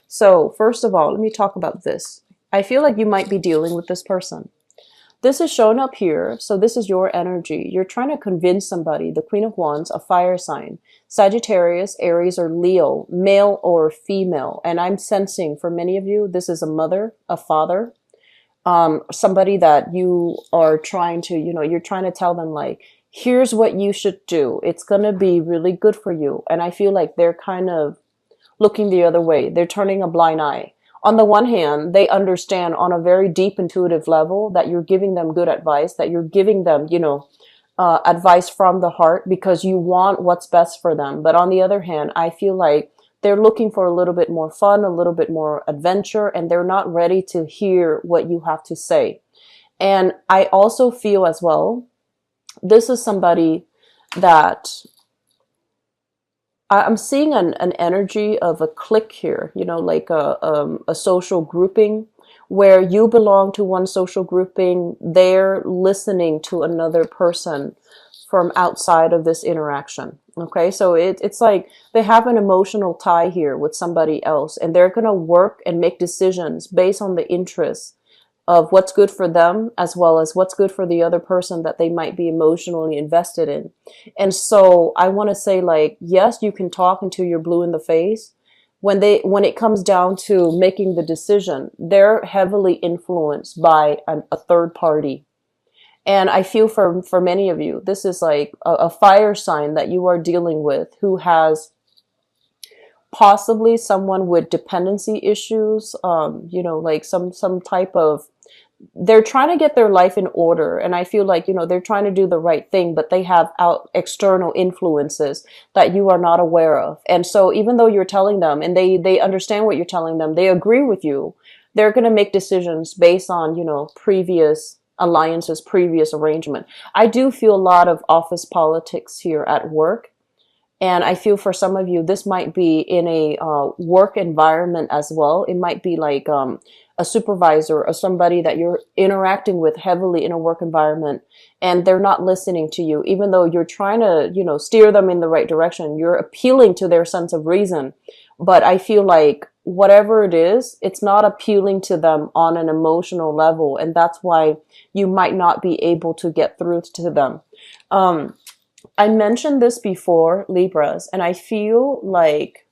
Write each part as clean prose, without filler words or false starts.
So first of all, let me talk about this. I feel like you might be dealing with this person. This is shown up here, so this is your energy. You're trying to convince somebody, the Queen of Wands, a fire sign, Sagittarius, Aries, or Leo, male or female. And I'm sensing for many of you, this is a mother, a father, somebody that you are trying to, you're trying to tell them like, here's what you should do. It's going to be really good for you. And I feel like they're kind of looking the other way. They're turning a blind eye. On the one hand, they understand on a very deep intuitive level that you're giving them good advice, that you're giving them, advice from the heart because you want what's best for them. But on the other hand, I feel like they're looking for a little bit more fun, a little bit more adventure, and they're not ready to hear what you have to say. And I also feel as well, this is somebody that I'm seeing an energy of a clique here, like a social grouping where you belong to one social grouping. They're listening to another person from outside of this interaction. Okay, so it's like they have an emotional tie here with somebody else, and they're going to work and make decisions based on the interests of what's good for them as well as what's good for the other person that they might be emotionally invested in. And so I want to say, like, yes, you can talk until you're blue in the face. When it comes down to making the decision, they're heavily influenced by a third party. And I feel for many of you, this is like a fire sign that you are dealing with who has possibly someone with dependency issues, like some type of, they're trying to get their life in order. And I feel like, they're trying to do the right thing, but they have out external influences that you are not aware of. And so even though you're telling them and they understand what you're telling them, they agree with you, they're going to make decisions based on, previous alliances, previous arrangement. I do feel a lot of office politics here at work. And I feel for some of you, this might be in a work environment as well. It might be like a supervisor or somebody that you're interacting with heavily in a work environment, and they're not listening to you, even though you're trying to, steer them in the right direction. You're appealing to their sense of reason. But I feel like whatever it is, it's not appealing to them on an emotional level. And that's why you might not be able to get through to them. I mentioned this before, Libras, and I feel like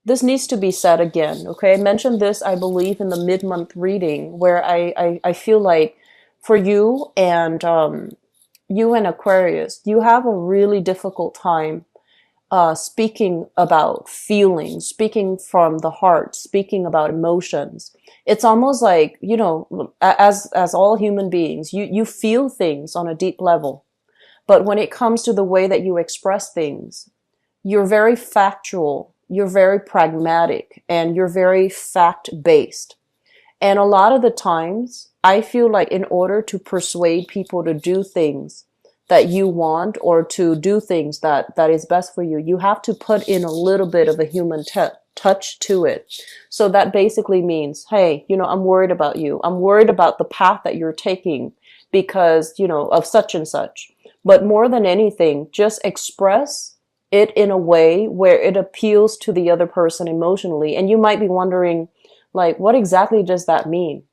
this needs to be said again, okay? I mentioned this, I believe, in the mid-month reading, where I feel like for you and Aquarius, you have a really difficult time speaking about feelings, speaking from the heart, speaking about emotions. It's almost like, as all human beings, you feel things on a deep level. But when it comes to the way that you express things, you're very factual, you're very pragmatic, and you're very fact-based. And a lot of the times, I feel like in order to persuade people to do things that you want or to do things that is best for you, you have to put in a little bit of a human touch to it. So that basically means, hey, I'm worried about you. I'm worried about the path that you're taking because, of such and such. But more than anything, just express it in a way where it appeals to the other person emotionally. And you might be wondering, like, what exactly does that mean?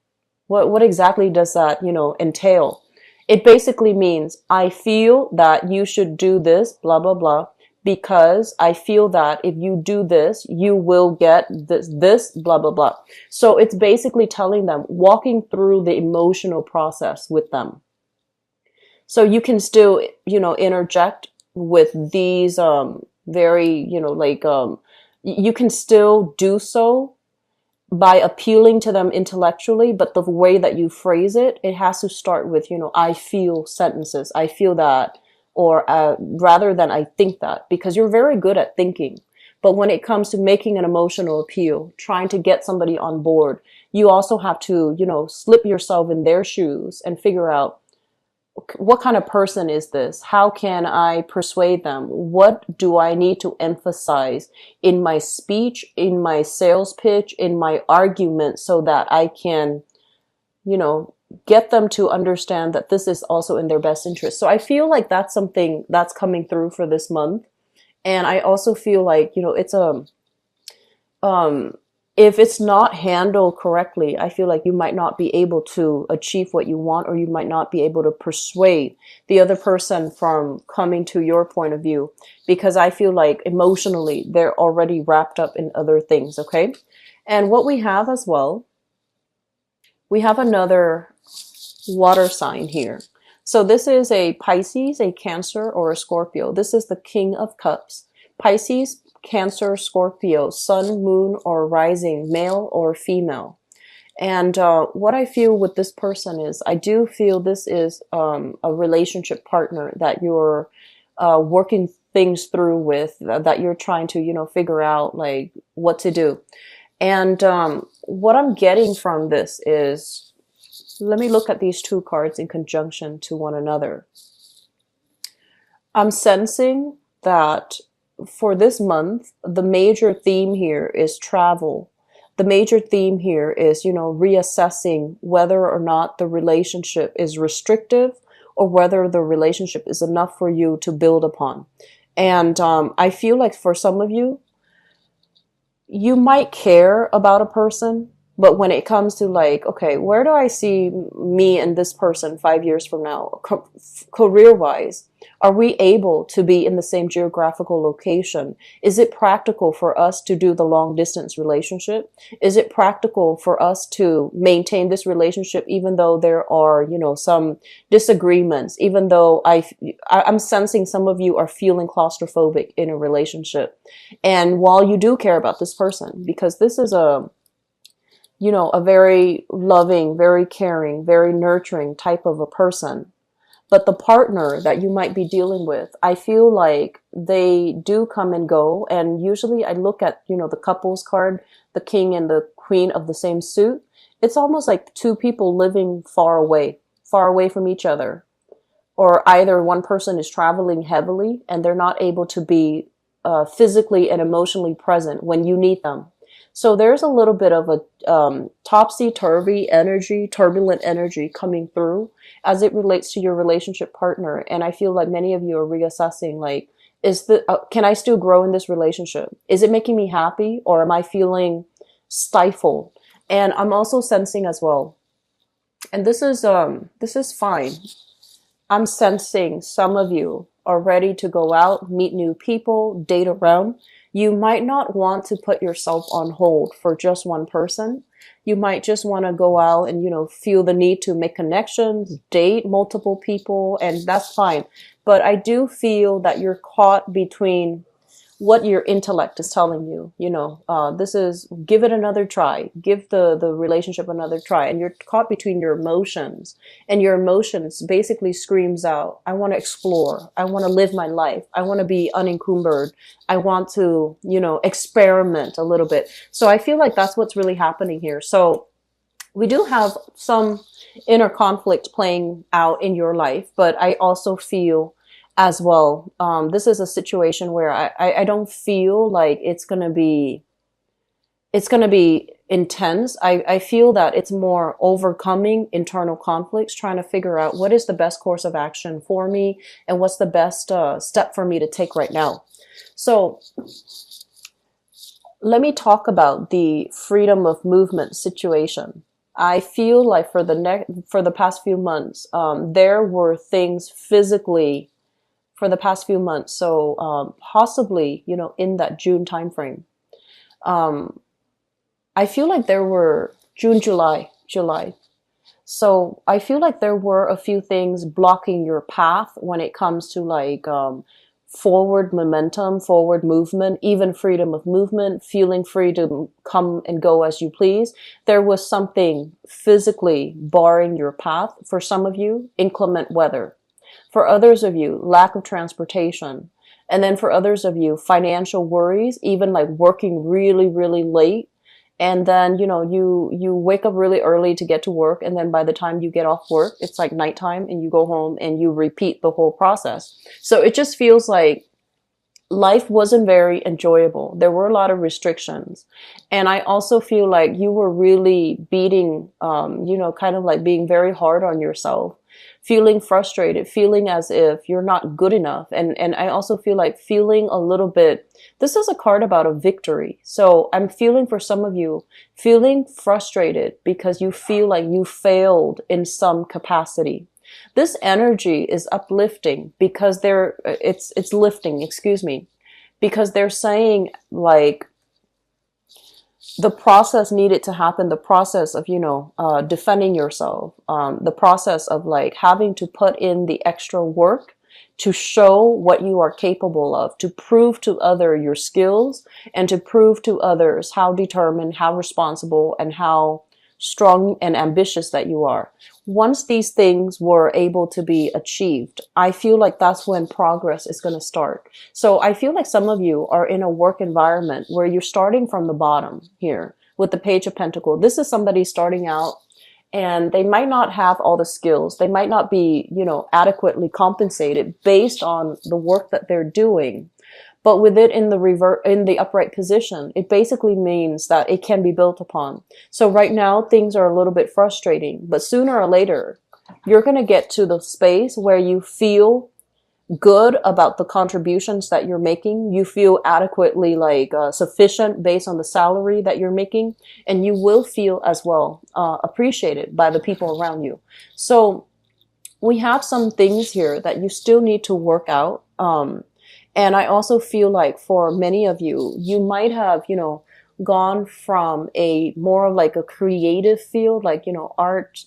What exactly does that, entail? It basically means, I feel that you should do this, blah, blah, blah, because I feel that if you do this, you will get this, blah, blah, blah. So it's basically telling them, walking through the emotional process with them. So you can still, interject with these, very, you can still do so by appealing to them intellectually, but the way that you phrase it, it has to start with, I feel sentences. I feel that, or rather than I think that, because you're very good at thinking. But when it comes to making an emotional appeal, trying to get somebody on board, you also have to, slip yourself in their shoes and figure out, what kind of person is this? How can I persuade them? What do I need to emphasize in my speech, in my sales pitch, in my argument so that I can, get them to understand that this is also in their best interest. So I feel like that's something that's coming through for this month. And I also feel like, it's if it's not handled correctly, I feel like you might not be able to achieve what you want, or you might not be able to persuade the other person from coming to your point of view, because I feel like emotionally they're already wrapped up in other things, okay? And what we have as well, we have another water sign here. So this is a Pisces, a Cancer, or a Scorpio. This is the King of Cups. Pisces, Cancer, Scorpio, Sun, Moon, or Rising, male or female. And what I feel with this person is, I do feel this is a relationship partner that you're working things through with, that you're trying to, figure out like what to do. And what I'm getting from this is, let me look at these two cards in conjunction to one another. I'm sensing that for this month, the major theme here is travel. The major theme here is, reassessing whether or not the relationship is restrictive or whether the relationship is enough for you to build upon. And I feel like for some of you, you might care about a person, but when it comes to like, okay, where do I see me and this person 5 years from now, career-wise? Are we able to be in the same geographical location? Is it practical for us to do the long distance relationship? Is it practical for us to maintain this relationship even though there are, some disagreements, even though I'm sensing some of you are feeling claustrophobic in a relationship. And while you do care about this person, because this is a very loving, very caring, very nurturing type of a person. But the partner that you might be dealing with, I feel like they do come and go. And usually I look at, the couples card, the king and the queen of the same suit. It's almost like two people living far away from each other. Or either one person is traveling heavily and they're not able to be physically and emotionally present when you need them. So there's a little bit of a topsy-turvy energy, turbulent energy coming through as it relates to your relationship partner. And I feel like many of you are reassessing, like, can I still grow in this relationship? Is it making me happy, or am I feeling stifled? And I'm also sensing as well, and this is fine. I'm sensing some of you are ready to go out, meet new people, date around. You might not want to put yourself on hold for just one person. You might just want to go out and, feel the need to make connections, date multiple people, and that's fine. But I do feel that you're caught between what your intellect is telling you, this is, give it another try, give the relationship another try. And you're caught between your emotions, and your emotions basically screams out, I want to explore. I want to live my life. I want to be unencumbered. I want to, experiment a little bit. So I feel like that's what's really happening here. So we do have some inner conflict playing out in your life, but I also feel as well, this is a situation where I don't feel like it's gonna be intense. I feel that it's more overcoming internal conflicts, trying to figure out what is the best course of action for me and what's the best step for me to take right now. So let me talk about the freedom of movement situation. I feel like for the past few months, there were things physically for the past few months. So possibly, in that June timeframe, I feel like there were July. So I feel like there were a few things blocking your path when it comes to like forward momentum, forward movement, even freedom of movement, feeling free to come and go as you please. There was something physically barring your path. For some of you, inclement weather. For others of you, lack of transportation. And then for others of you, financial worries, even like working really, really late. And then, you wake up really early to get to work. And then by the time you get off work, it's like nighttime and you go home and you repeat the whole process. So it just feels like life wasn't very enjoyable. There were a lot of restrictions. And I also feel like you were really beating, kind of like being very hard on yourself feeling frustrated, feeling as if you're not good enough. And I also feel like feeling a little bit, this is a card about a victory. So I'm feeling for some of you, feeling frustrated because you feel like you failed in some capacity. This energy is uplifting because it's lifting, excuse me, because they're saying like the process needed to happen, the process of, defending yourself, the process of like having to put in the extra work to show what you are capable of, to prove to others your skills and to prove to others how determined, how responsible, and how strong and ambitious that you are. Once these things were able to be achieved, I feel like that's when progress is going to start. So I feel like some of you are in a work environment where you're starting from the bottom here with the Page of Pentacles. This is somebody starting out and they might not have all the skills. They might not be, adequately compensated based on the work that they're doing. But with it in the upright position, it basically means that it can be built upon. So right now, things are a little bit frustrating, but sooner or later, you're going to get to the space where you feel good about the contributions that you're making. You feel adequately sufficient based on the salary that you're making, and you will feel as well appreciated by the people around you. So we have some things here that you still need to work out. And I also feel like for many of you, you might have, gone from a more of like a creative field, like, art.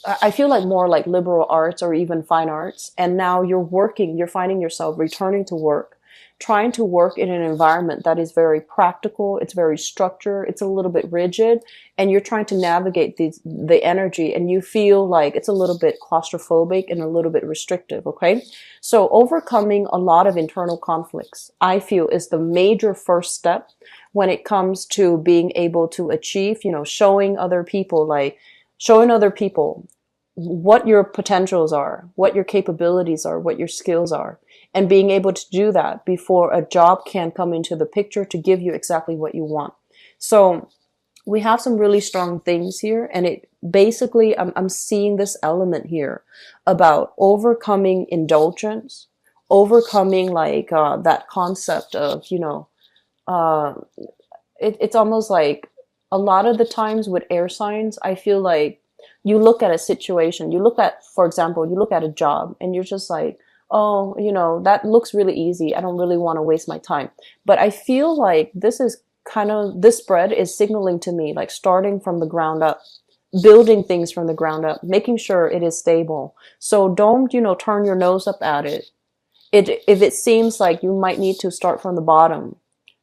I feel like more like liberal arts or even fine arts. And now you're finding yourself returning to work, trying to work in an environment that is very practical. It's very structured. It's a little bit rigid. And you're trying to navigate the energy, and you feel like it's a little bit claustrophobic and a little bit restrictive. Okay. So overcoming a lot of internal conflicts, I feel, is the major first step when it comes to being able to achieve, showing other people what your potentials are, what your capabilities are, what your skills are, and being able to do that before a job can come into the picture to give you exactly what you want. So we have some really strong things here, and it basically, I'm seeing this element here about overcoming indulgence, overcoming that concept of, it's almost like a lot of the times with air signs, I feel like you look at a situation, for example, you look at a job and you're just like, oh, that looks really easy. I don't really want to waste my time. But I feel like this spread is signaling to me, like starting from the ground up, building things from the ground up, making sure it is stable. So don't, turn your nose up at it. If it seems like you might need to start from the bottom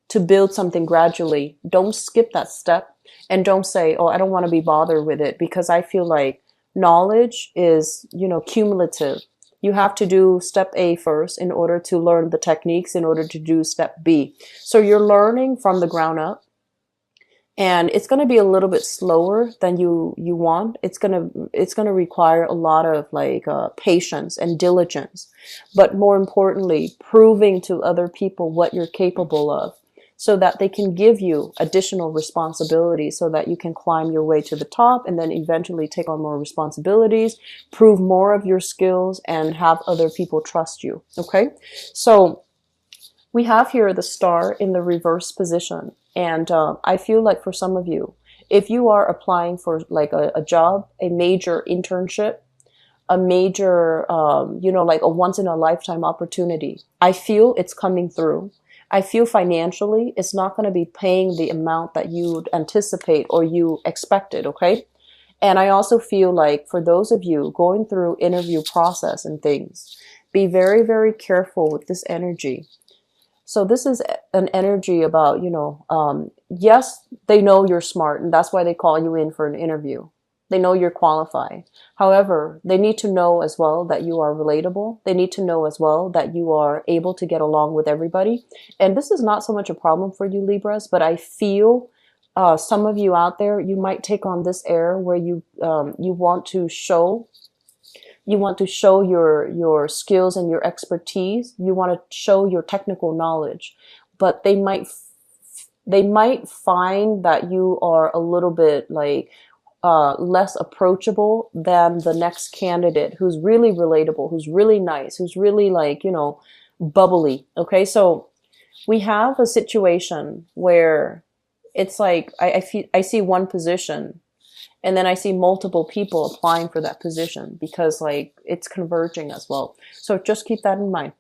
to build something gradually, don't skip that step. And don't say, oh, I don't want to be bothered with it, because I feel like knowledge is, cumulative. You have to do step A first in order to learn the techniques in order to do step B. So you're learning from the ground up, and it's going to be a little bit slower than you want. It's going to require a lot of patience and diligence, but more importantly, proving to other people what you're capable of, so that they can give you additional responsibilities so that you can climb your way to the top and then eventually take on more responsibilities, prove more of your skills, and have other people trust you. Okay. So we have here the star in the reverse position. And I feel like for some of you, if you are applying for like a job, a major internship, a major, like a once in a lifetime opportunity, I feel it's coming through. I feel financially, it's not going to be paying the amount that you would anticipate or you expected, okay? And I also feel like for those of you going through interview process and things, be very, very careful with this energy. So this is an energy about, yes, they know you're smart, and that's why they call you in for an interview. They know you're qualified. However, they need to know as well that you are relatable. They need to know as well that you are able to get along with everybody. And this is not so much a problem for you, Libras, but I feel some of you out there, you might take on this air where you want to show your skills and your expertise. You want to show your technical knowledge, but they might find that you are a little bit like less approachable than the next candidate who's really relatable, who's really nice, who's really like, bubbly. Okay, so we have a situation where it's like I see one position and then I see multiple people applying for that position because like it's converging as well. So just keep that in mind.